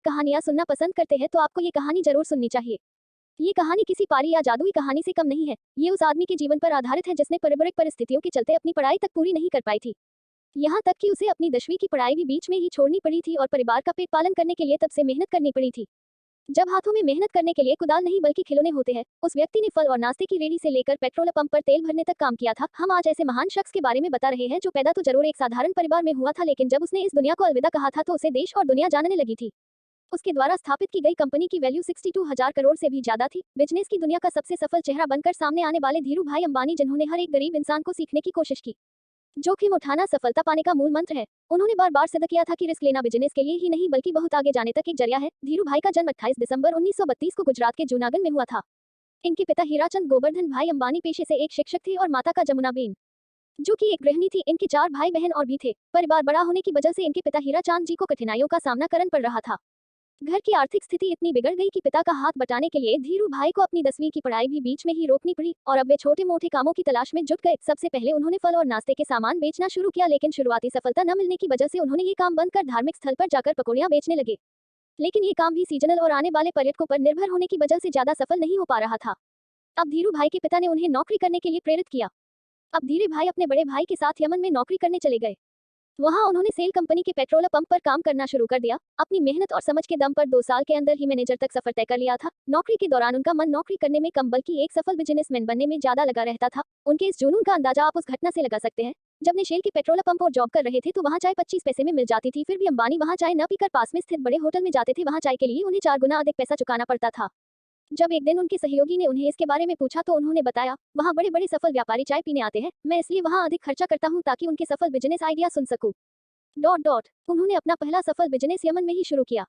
कहानियां सुनना पसंद करते हैं तो आपको ये कहानी जरूर सुननी चाहिए। ये कहानी किसी पारी या जादुई कहानी से कम नहीं है। ये उस आदमी के जीवन पर आधारित है जिसने पारिवारिक परिस्थितियों के चलते अपनी पढ़ाई तक पूरी नहीं कर पाई थी। यहाँ तक कि उसे अपनी 10वीं की पढ़ाई भी बीच में ही छोड़नी पड़ी थी और परिवार का पेट पालन करने के लिए तब से मेहनत करनी पड़ी थी। जब हाथों में मेहनत करने के लिए कुदाल नहीं बल्कि खिलौने होते हैं, उस व्यक्ति ने फल और नाश्ते की रेडी से लेकर पेट्रोल पंप पर तेल भरने तक काम किया था। हम आज ऐसे महान शख्स के बारे में बता रहे हैं जो पैदा तो जरूर एक साधारण परिवार में हुआ था, लेकिन जब उसने इस दुनिया को अलविदा कहा था तो उसे देश और दुनिया जानने लगी थी। उसके द्वारा स्थापित की गई कंपनी की वैल्यू 62,000 करोड़ से भी ज्यादा थी। बिजनेस की दुनिया का सबसे सफल चेहरा बनकर सामने आने वाले धीरू भाई अंबानी, जिन्होंने हर एक गरीब इंसान को सीखने की कोशिश की। जोखिम उठाना सफलता पाने का मूल मंत्र है। उन्होंने बार बार सिद्ध किया था कि रिस्क लेना बिजनेस के लिए ही नहीं बल्कि बहुत आगे जाने तक एक जरिया है। धीरू भाई का जन्म 28 दिसंबर 1932 को गुजरात के जूनागढ़ में हुआ था। इनके पिता हीराचंद गोवर्धन भाई अंबानी पेशे से एक शिक्षक थे और माता का जमुनाबेन, जो कि एक गृहिणी थी। इनके 4 भाई बहन और भी थे। परिवार बड़ा होने की वजह से इनके पिता हीराचंद जी को कठिनाइयों का सामना करना पड़ रहा था। घर की आर्थिक स्थिति इतनी बिगड़ गई कि पिता का हाथ बटाने के लिए धीरू भाई को अपनी 10वीं की पढ़ाई भी बीच में ही रोकनी पड़ी और अब वे छोटे मोटे कामों की तलाश में जुट गए। सबसे पहले उन्होंने फल और नाश्ते के सामान बेचना शुरू किया, लेकिन शुरुआती सफलता न मिलने की वजह से उन्होंने ये काम बंद कर धार्मिक स्थल पर जाकर पकौड़ियां बेचने लगे। लेकिन ये काम भी सीजनल और आने वाले पर्यटकों पर निर्भर होने की वजह से ज्यादा सफल नहीं हो पा रहा था। अब धीरू भाई के पिता ने उन्हें नौकरी करने के लिए प्रेरित किया। अब धीरे भाई अपने बड़े भाई के साथ यमन में नौकरी करने चले गए। वहां उन्होंने सेल कंपनी के पेट्रोल पंप पर काम करना शुरू कर दिया। अपनी मेहनत और समझ के दम पर 2 साल के अंदर ही मैनेजर तक सफर तय कर लिया था। नौकरी के दौरान उनका मन नौकरी करने में कम बल्कि एक सफल बिजनेसमैन बनने में ज्यादा लगा रहता था। उनके इस जुनून का अंदाजा आप उस घटना से लगा सकते हैं जब वे शेल के पेट्रोल पंप पर जॉब कर रहे थे तो वहां चाय 25 पैसे में मिल जाती थी। फिर भी अंबानी वहां चाय न पीकर पास में स्थित बड़े होटल में जाते थे। वहां चाय के लिए उन्हें 4 गुना अधिक पैसा चुकाना पड़ता था। जब एक दिन उनके सहयोगी ने उन्हें इसके बारे में पूछा तो उन्होंने बताया, वहां बड़े बड़े सफल व्यापारी चाय पीने आते हैं, मैं इसलिए वहां अधिक खर्चा करता हूं ताकि उनके सफल बिजनेस आइडिया सुन सकूं। उन्होंने अपना पहला सफल बिजनेस यमन में ही शुरू किया।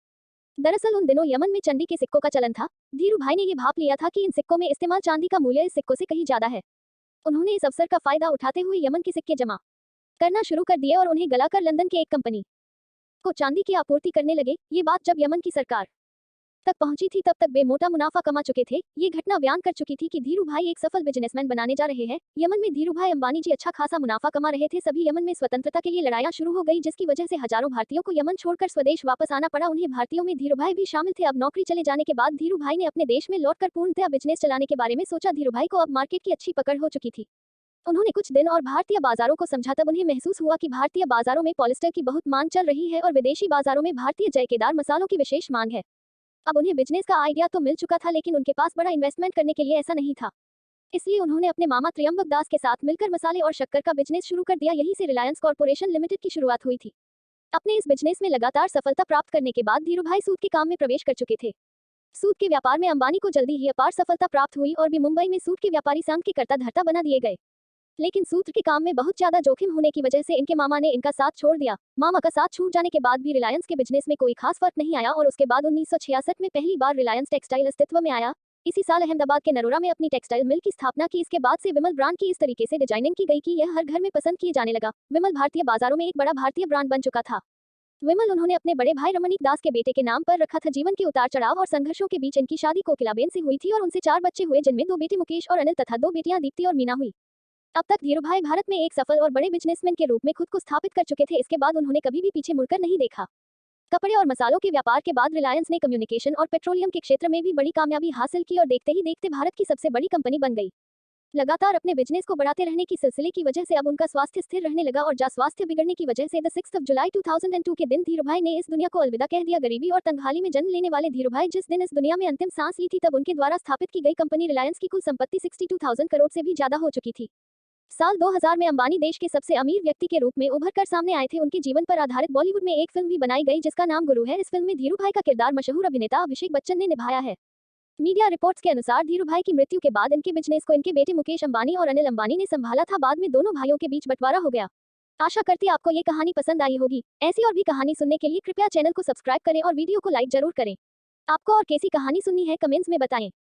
दरअसल उन दिनों यमन में चांदी के सिक्कों का चलन था। धीरू भाई ने ये भाप लिया था कि इन सिक्कों में इस्तेमाल चांदी का मूल्य इस सिक्कों से कहीं ज्यादा है। उन्होंने इस अवसर का फायदा उठाते हुए यमन के सिक्के जमा करना शुरू कर दिए और उन्हें गलाकर लंदन के एक कंपनी को चांदी की आपूर्ति करने लगे। ये बात जब यमन की सरकार तक पहुंची थी तब तक वे मोटा मुनाफा कमा चुके थे। ये घटना बयान कर चुकी थी कि धीरू भाई एक सफल बिजनेसमैन बनाने जा रहे हैं। यमन में धीरू भाई अंबानी जी अच्छा खासा मुनाफा कमा रहे थे। सभी यमन में स्वतंत्रता के लिए लड़ाइयां शुरू हो गई, जिसकी वजह से हजारों भारतीयों को यमन छोड़कर स्वदेश वापस आना पड़ा। उन्हें भारतीयों में धीरू भाई भी शामिल थे। अब नौकरी चले जाने के बाद धीरू भाई ने अपने देश में लौटकर पूर्णतः बिजनेस चलाने के बारे में सोचा। धीरू भाई को अब मार्केट की अच्छी पकड़ हो चुकी थी। उन्होंने कुछ दिन और भारतीय बाजारों को समझा। तब उन्हें महसूस हुआ कि भारतीय बाजारों में पॉलिस्टर की बहुत मांग चल रही है और विदेशी बाजारों में भारतीय जयकेदार मसालों की विशेष मांग है। अब उन्हें बिजनेस का आइडिया तो मिल चुका था, लेकिन उनके पास बड़ा इन्वेस्टमेंट करने के लिए ऐसा नहीं था। इसलिए उन्होंने अपने मामा त्रियंबक दास के साथ मिलकर मसाले और शक्कर का बिजनेस शुरू कर दिया। यहीं से रिलायंस कॉर्पोरेशन लिमिटेड की शुरुआत हुई थी। अपने इस बिजनेस में लगातार सफलता प्राप्त करने के बाद धीरू भाई सूत के काम में प्रवेश कर चुके थे। सूत के व्यापार में अंबानी को जल्दी ही अपार सफलता प्राप्त हुई और भी मुंबई में सूत के व्यापारी संघ के कर्ता धर्ता बना दिए गए। लेकिन सूत्र के काम में बहुत ज्यादा जोखिम होने की वजह से इनके मामा ने इनका साथ छोड़ दिया। मामा का साथ छूट जाने के बाद भी रिलायंस के बिजनेस में कोई खास फर्क नहीं आया और उसके बाद 1966 में पहली बार रिलायंस टेक्सटाइल अस्तित्व में आया। इसी साल अहमदाबाद के नरोरा में अपनी टेक्सटाइल मिल की स्थापना की। इसके बाद से विमल ब्रांड की इस तरीके से डिजाइनिंग की गई कि यह हर घर में पसंद किए जाने लगा। विमल भारतीय बाजारों में एक बड़ा भारतीय ब्रांड बन चुका था। विमल उन्होंने अपने बड़े भाई रमणीक दास के बेटे के नाम पर रखा था। जीवन के उतार चढ़ाव और संघर्षों के बीच इनकी शादी कोकिलाबेन से हुई थी और उनसे 4 बच्चे हुए, जिनमें 2 बेटे मुकेश और अनिल तथा 2 बेटियां दीप्ति और मीना हुई। अब तक धीरू भाई भारत में एक सफल और बड़े बिजनेसमैन के रूप में खुद को स्थापित कर चुके थे। इसके बाद उन्होंने कभी भी पीछे मुड़कर नहीं देखा। कपड़े और मसालों के व्यापार के बाद रिलायंस ने कम्युनिकेशन और पेट्रोलियम के क्षेत्र में भी बड़ी कामयाबी हासिल की और देखते ही देखते भारत की सबसे बड़ी कंपनी बन गई। लगातार अपने बिजनेस को बढ़ाते रहने की सिलसिले की वजह से अब उनका स्वास्थ्य स्थिर रहने लगा और स्वास्थ्य बिगड़ने की वजह से 6 जुलाई 2002 के दिन धीरू भाई ने इस दुनिया को अलविदा कह दिया। गरीबी और तंगहाली में जन्म लेने वाले धीरू भाई जिस दिन इस दुनिया में अंतिम सांस ली थी तब उनके द्वारा स्थापित की गई कंपनी रिलायंस की कुल संपत्ति 62,000 करोड़ से भी ज्यादा हो चुकी थी। साल 2000 में अंबानी देश के सबसे अमीर व्यक्ति के रूप में उभर कर सामने आए थे। उनके जीवन पर आधारित बॉलीवुड में एक फिल्म भी बनाई गई जिसका नाम गुरु है। इस फिल्म में धीरू भाई का किरदार मशहूर अभिनेता अभिषेक बच्चन ने निभाया है। मीडिया रिपोर्ट्स के अनुसार धीरू भाई की मृत्यु के बाद इनके बिजनेस को इनके बेटे मुकेश अंबानी और अनिल अंबानी ने संभाला था। बाद में दोनों भाइयों के बीच बंटवारा हो गया। आशा करती आपको ये कहानी पसंद आई होगी। ऐसी और भी कहानी सुनने के लिए कृपया चैनल को सब्सक्राइब करें और वीडियो को लाइक जरूर करें। आपको और कैसी कहानी सुननी है कमेंट्स में बताएं।